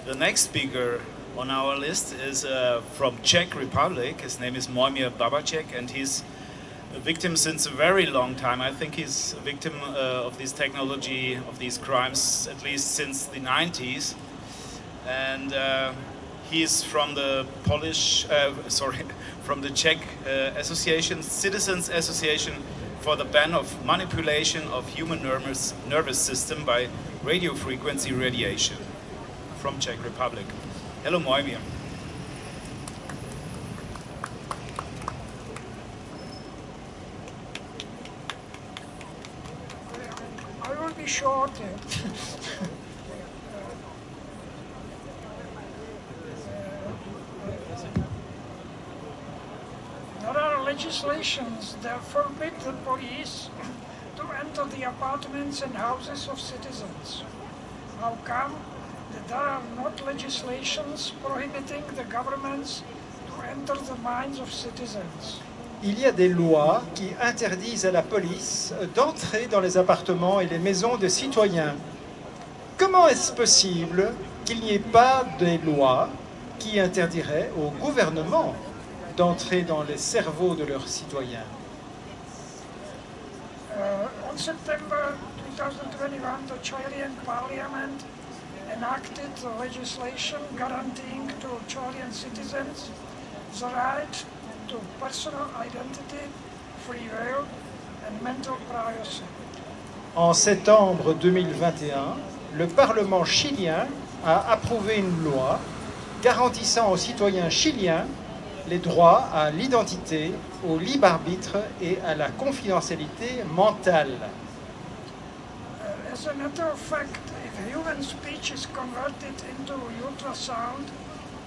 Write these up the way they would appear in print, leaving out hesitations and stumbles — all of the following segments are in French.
The next speaker on our list is from Czech Republic. His name is Mojmír Babacek, and he's a victim since a very long time. I think he's a victim of this technology, of these crimes, at least since the 90s. And he's from the from the Czech Association, Citizens Association for the Ban of Manipulation of Human Nervous System by Radio Frequency Radiation, from Czech Republic. Hello, Mojmír. I will be short. There are legislations that forbid the police to enter the apartments and houses of citizens. How come that there are not legislations prohibiting the governments to enter the minds of citizens? Il y a des lois qui interdisent à la police d'entrer dans les appartements et les maisons des citoyens. Comment est-ce possible qu'il n'y ait pas de lois qui interdiraient au gouvernement d'entrer dans les cerveaux de leurs citoyens? On September 2021, the Chilean Parliament enacted legislation guaranteeing to Chilean citizens the right to personal identity, free will, and mental privacy. En septembre 2021, le Parlement chilien a approuvé une loi garantissant aux citoyens chiliens les droits à l'identité, au libre arbitre et à la confidentialité mentale. As a matter of fact, if human speech is converted into ultrasound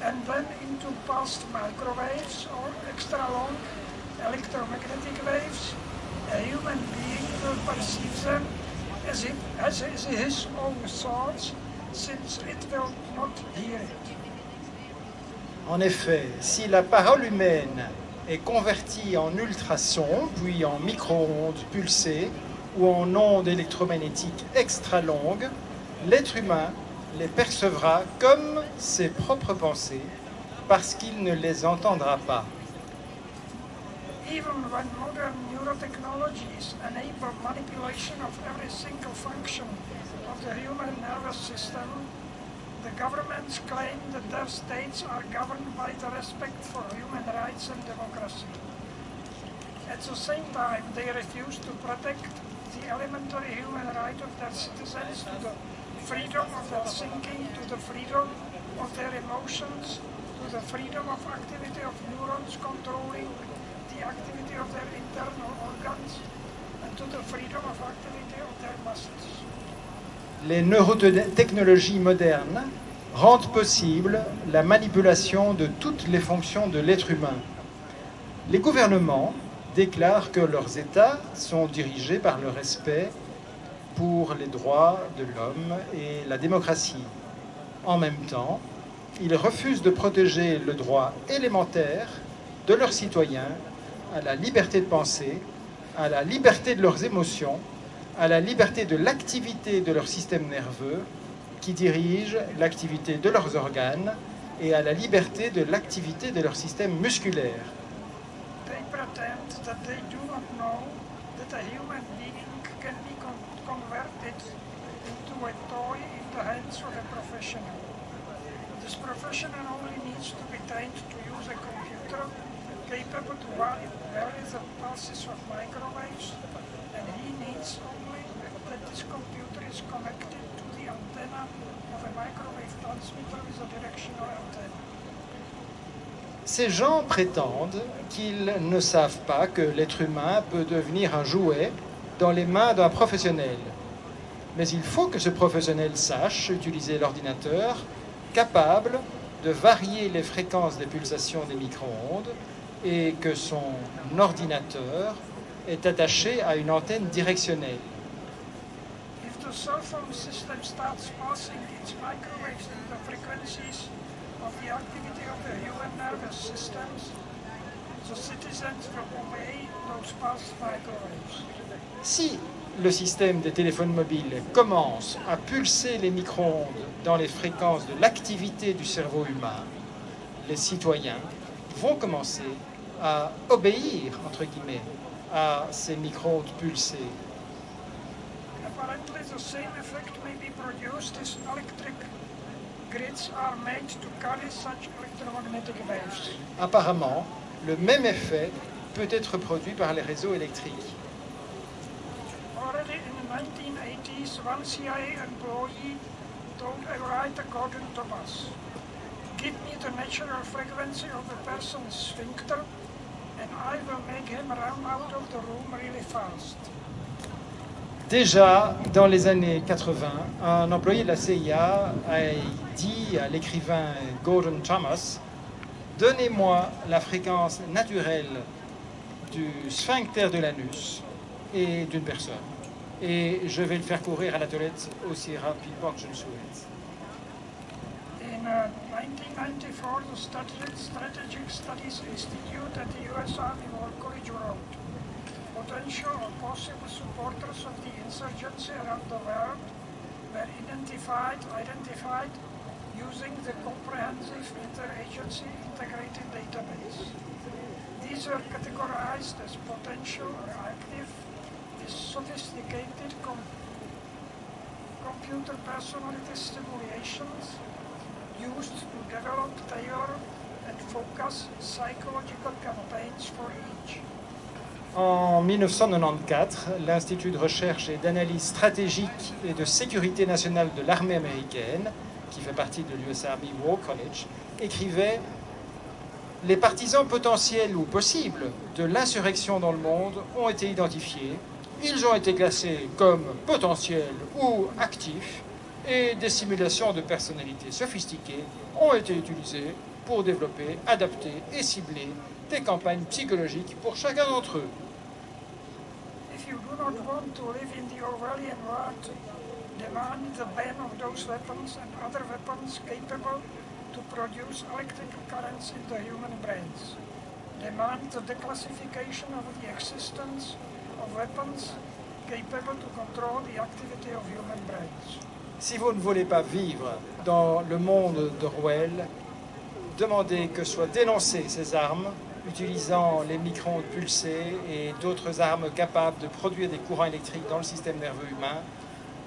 and then into pulsed microwaves or extra-long electromagnetic waves, a human being will perceive them as his own thoughts, since it will not hear it. En effet, si la parole humaine est convertie en ultrasons, puis en micro-ondes pulsées ou en ondes électromagnétiques extra longues, l'être humain les percevra comme ses propres pensées parce qu'il ne les entendra pas. Even when modern neurotechnologies enable manipulation of every single function of the human nervous system, the governments claim that their states are governed by the respect for human rights and democracy. At the same time, they refuse to protect the elementary human right of their citizens to the freedom of their thinking, to the freedom of their emotions, to the freedom of activity of neurons controlling the activity of their internal organs, and to the freedom of activity of their muscles. Les neurotechnologies modernes rendent possible la manipulation de toutes les fonctions de l'être humain. Les gouvernements déclarent que leurs États sont dirigés par le respect pour les droits de l'homme et la démocratie. En même temps, ils refusent de protéger le droit élémentaire de leurs citoyens à la liberté de penser, à la liberté de leurs émotions, à la liberté de l'activité de leur système nerveux qui dirige l'activité de leurs organes et à la liberté de l'activité de leur système musculaire. They pretend that they do not know that a human being can be converted into a toy in the hands of a professional. This professional only needs to be trained to use a computer capable to vary the pulses of microwaves, and he needs only that this computer is connected to the antenna of a microwave transmitter with a directional antenna. Ces gens prétendent qu'ils ne savent pas que l'être humain peut devenir un jouet dans les mains d'un professionnel. Mais il faut que ce professionnel sache utiliser l'ordinateur, capable de varier les fréquences des pulsations des micro-ondes, et que son ordinateur est attaché à une antenne directionnelle. If the cell phone system starts passing its microwaves in the frequencies of the activity of the human nervous systems, the citizens will obey those pulsed microwaves. Si le système des téléphones mobiles commence à pulser les micro-ondes dans les fréquences de l'activité du cerveau humain, les citoyens vont commencer à obéir, entre guillemets, à ces micro-ondes pulsées. Apparently, the same effect may be produced as electric grids are made to carry such electromagnetic waves. Apparemment, le même effet peut être produit par les réseaux électriques. Already in the 1980s, one CIA employee told a writer, Gordon Thomas, "Give me the natural frequency of the person's sphincter and I will make him run out of the room really fast." Déjà, dans les années 80, un employé de la CIA a dit à l'écrivain Gordon Thomas « Donnez-moi la fréquence naturelle du sphincter de l'anus et d'une personne, et je vais le faire courir à la toilette aussi rapidement que je le souhaite. » In 1994, the Strategic Studies Institute at the US Army War College wrote, "Potential or possible supporters of the insurgency around the world were identified using the comprehensive interagency integrated database. These were categorized as potential or active, with sophisticated computer personality simulations used to develop, tailor, and focus psychological campaigns for each." En 1994, l'Institut de recherche et d'analyse stratégique et de sécurité nationale de l'armée américaine, qui fait partie de l'US Army War College, écrivait « Les partisans potentiels ou possibles de l'insurrection dans le monde ont été identifiés. Ils ont été classés comme potentiels ou actifs et des simulations de personnalités sophistiquées ont été utilisées pour développer, adapter et cibler des campagnes psychologiques pour chacun d'entre eux. If you do not want to live in the Orwellian world, demand the ban of those weapons and other weapons capable to produce electrical currents in the human brains. Demand the declassification of the existence of weapons capable to control the activity of human brains. Si vous ne voulez pas vivre dans le monde d'Orwell, demandez que soient dénoncées ces armes utilisant les micro-ondes pulsées et d'autres armes capables de produire des courants électriques dans le système nerveux humain.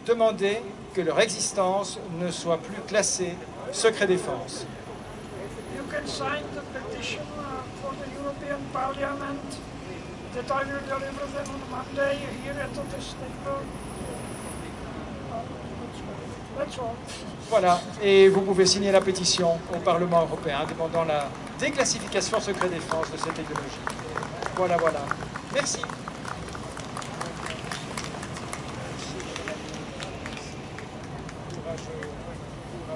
Demandez que leur existence ne soit plus classée secret défense. You can sign the petition for the European Parliament that I will deliver them on Monday here at this table. That's all. Voilà, et vous pouvez signer la pétition au Parlement européen demandant la déclassification secret défense de cette technologie. Voilà, voilà. Merci. Courageux.